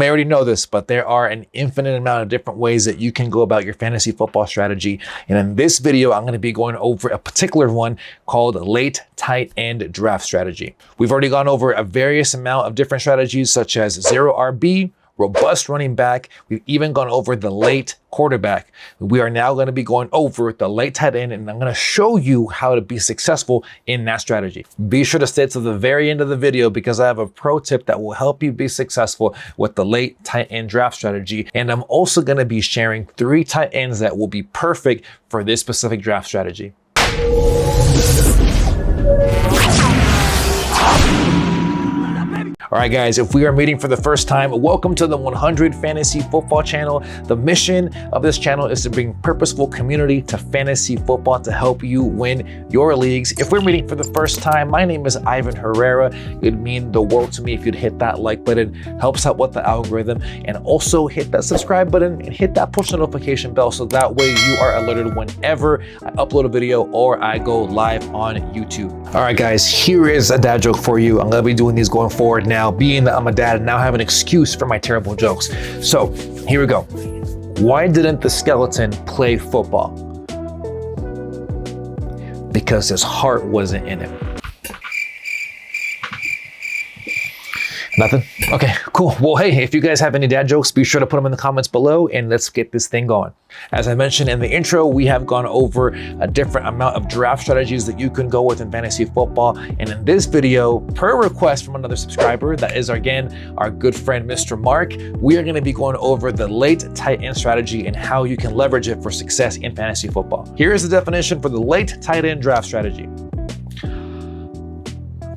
may already know this, but there are an infinite amount of different ways that you can go about your fantasy football strategy. And in this video, I'm going to be going over a particular one called late tight end draft strategy. We've already gone over a various amount of different strategies such as zero RB, robust running back. We've even gone over the late quarterback. We are now going to be going over the late tight end, and I'm going to show you how to be successful in that strategy. Be sure to stay to the very end of the video because I have a pro tip that will help you be successful with the late tight end draft strategy. And I'm also going to be sharing 3 tight ends that will be perfect for this specific draft strategy. All right, guys, if we are meeting for the first time, welcome to the 100 Fantasy Football channel. The mission of this channel is to bring purposeful community to fantasy football to help you win your leagues. If we're meeting for the first time, my name is Ivan Herrera. It'd mean the world to me if you'd hit that like button. Helps out with the algorithm. And also hit that subscribe button and hit that push notification bell so that way you are alerted whenever I upload a video or I go live on YouTube. All right, guys, here is a dad joke for you. I'm gonna be doing these going forward now. Being that I'm a dad, now have an excuse for my terrible jokes. So here we go. Why didn't the skeleton play football? Because his heart wasn't in it. Nothing? Okay, cool. Well, hey, if you guys have any dad jokes, be sure to put them in the comments below and let's get this thing going. As I mentioned in the intro, we have gone over a different amount of draft strategies that you can go with in fantasy football. And in this video, per request from another subscriber, that is again, our good friend, Mr. Mark, we are gonna be going over the late tight end strategy and how you can leverage it for success in fantasy football. Here is the definition for the late tight end draft strategy.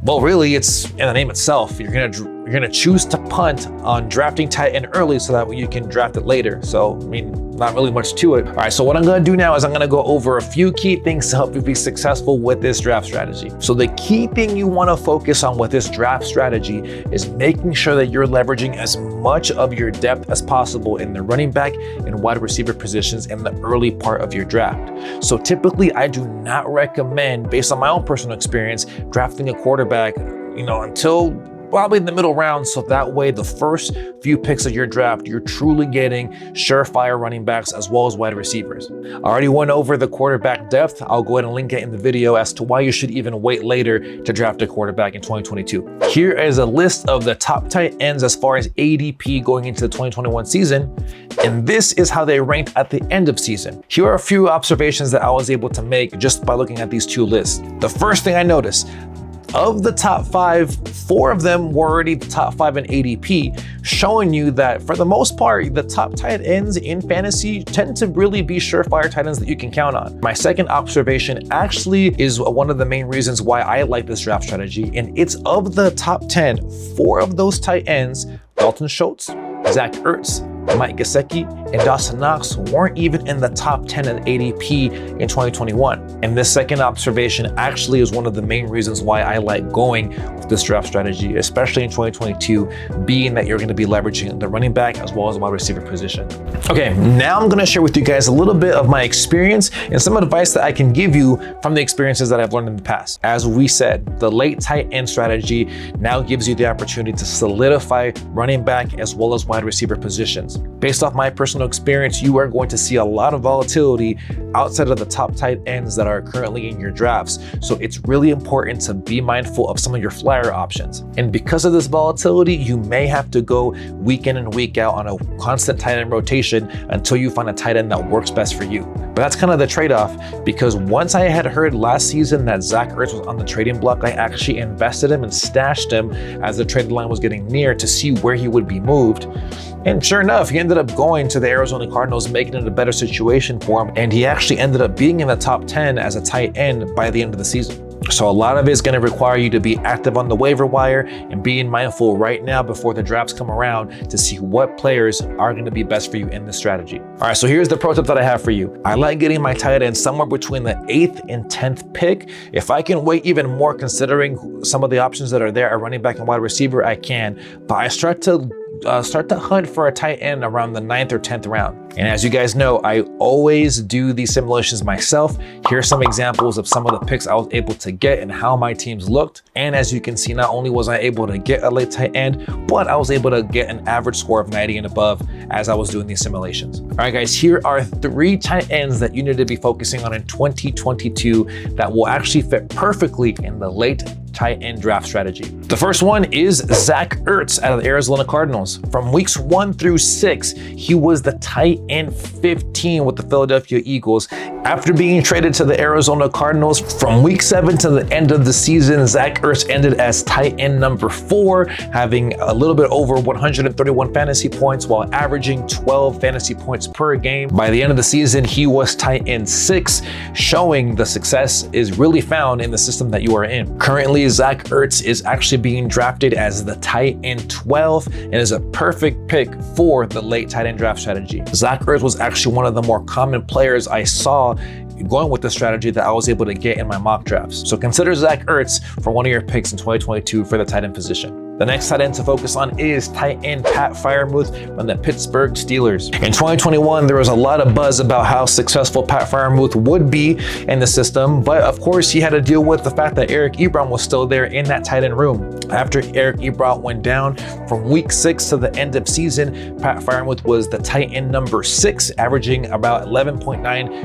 Well, really, it's in the name itself. You're gonna choose to punt on drafting tight end early so that you can draft it later. So, I mean, not really much to it. All right, so what I'm gonna do now is I'm gonna go over a few key things to help you be successful with this draft strategy. So the key thing you wanna focus on with this draft strategy is making sure that you're leveraging as much of your depth as possible in the running back and wide receiver positions in the early part of your draft. So typically, I do not recommend, based on my own personal experience, drafting a quarterback, until probably in the middle rounds, so that way the first few picks of your draft, you're truly getting surefire running backs as well as wide receivers. I already went over the quarterback depth. I'll go ahead and link it in the video as to why you should even wait later to draft a quarterback in 2022. Here is a list of the top tight ends as far as ADP going into the 2021 season, and this is how they ranked at the end of season. Here are a few observations that I was able to make just by looking at these 2 lists. The first thing I noticed, of the top 5, 4 of them were already the top 5 in ADP, showing you that for the most part, the top tight ends in fantasy tend to really be surefire tight ends that you can count on. My second observation actually is one of the main reasons why I like this draft strategy, and it's of the top 10, 4 of those tight ends, Dalton Schultz, Zach Ertz, Mike Gesicki, and Dawson Knox weren't even in the top 10 at ADP in 2021. And this second observation actually is one of the main reasons why I like going with this draft strategy, especially in 2022, being that you're going to be leveraging the running back as well as the wide receiver position. Okay, now I'm going to share with you guys a little bit of my experience and some advice that I can give you from the experiences that I've learned in the past. As we said, the late tight end strategy now gives you the opportunity to solidify running back as well as wide receiver positions. Based off my personal experience, you are going to see a lot of volatility outside of the top tight ends that are currently in your drafts. So it's really important to be mindful of some of your flyer options. And because of this volatility, you may have to go week in and week out on a constant tight end rotation until you find a tight end that works best for you. But that's kind of the trade-off, because once I had heard last season that Zach Ertz was on the trading block, I actually invested him and stashed him as the trade line was getting near to see where he would be moved. And sure enough, he ended up going to the Arizona Cardinals, making it a better situation for him. And he actually ended up being in the top 10 as a tight end by the end of the season. So a lot of it is going to require you to be active on the waiver wire and being mindful right now before the drafts come around to see what players are going to be best for you in this strategy. All right, so here's the pro tip that I have for you. I like getting my tight end somewhere between the 8th and 10th pick. If I can wait even more considering some of the options that are there, a running back and wide receiver, I can. But I start to start to hunt for a tight end around the 9th or 10th round. And as you guys know, I always do these simulations myself. Here are some examples of some of the picks I was able to get and how my teams looked. And as you can see, not only was I able to get a late tight end, but I was able to get an average score of 90 and above as I was doing these simulations. All right, guys, here are 3 tight ends that you need to be focusing on in 2022 that will actually fit perfectly in the late tight end draft strategy. The first one is Zach Ertz out of the Arizona Cardinals. From weeks 1 through 6, he was the tight end 15 with the Philadelphia Eagles. After being traded to the Arizona Cardinals, from week 7 to the end of the season, Zach Ertz ended as tight end number 4, having a little bit over 131 fantasy points while averaging 12 fantasy points per game. By the end of the season, he was tight end 6, showing the success is really found in the system that you are in. Currently, Zach Ertz is actually being drafted as the tight end 12 and is a perfect pick for the late tight end draft strategy. Zach Ertz was actually one of the more common players I saw going with the strategy that I was able to get in my mock drafts. So consider Zach Ertz for one of your picks in 2022 for the tight end position. The next tight end to focus on is tight end Pat Freiermuth from the Pittsburgh Steelers. In 2021, there was a lot of buzz about how successful Pat Freiermuth would be in the system, but of course he had to deal with the fact that Eric Ebron was still there in that tight end room. After Eric Ebron went down, from week 6 to the end of season, Pat Freiermuth was the tight end number 6, averaging about 11.9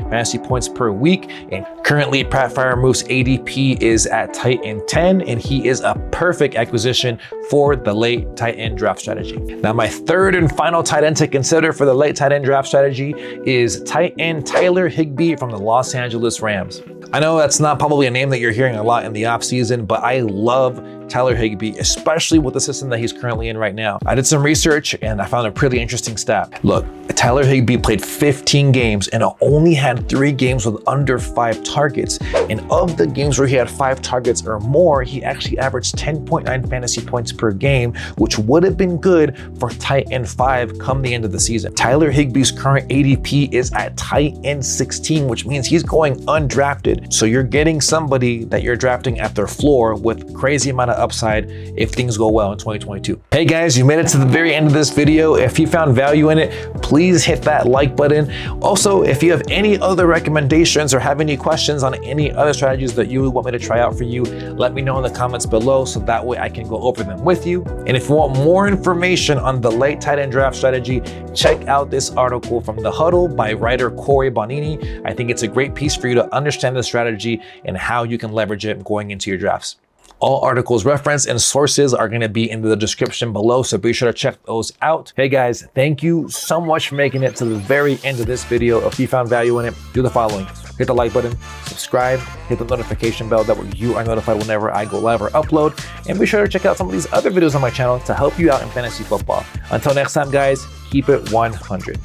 fantasy points per week. And currently, Pat Freiermuth's ADP is at tight end 10, and he is a perfect acquisition for the late tight end draft strategy. Now, my third and final tight end to consider for the late tight end draft strategy is tight end Tyler Higbee from the Los Angeles Rams. I know that's not probably a name that you're hearing a lot in the offseason, but I love Tyler Higbee, especially with the system that he's currently in right now. I did some research and I found a pretty interesting stat. Look, Tyler Higbee played 15 games and only had 3 games with under 5 targets. And of the games where he had 5 targets or more, he actually averaged 10.9 fantasy points per game, which would have been good for tight end 5 come the end of the season. Tyler Higbee's current ADP is at tight end 16, which means he's going undrafted. So you're getting somebody that you're drafting at their floor with crazy amount of upside if things go well in 2022. Hey guys, you made it to the very end of this video. If you found value in it, please hit that like button. Also, if you have any other recommendations or have any questions on any other strategies that you want me to try out for you, let me know in the comments below so that way I can go over them with you. And if you want more information on the late tight end draft strategy, check out this article from the Huddle by writer Cory Bonini. I think it's a great piece for you to understand the strategy and how you can leverage it going into your drafts. All articles referenced and sources are going to be in the description below, so be sure to check those out. Hey guys, thank you so much for making it to the very end of this video. If you found value in it, do the following. Hit the like button, subscribe, hit the notification bell, that way you are notified whenever I go live or upload, and be sure to check out some of these other videos on my channel to help you out in fantasy football. Until next time guys, keep it 100.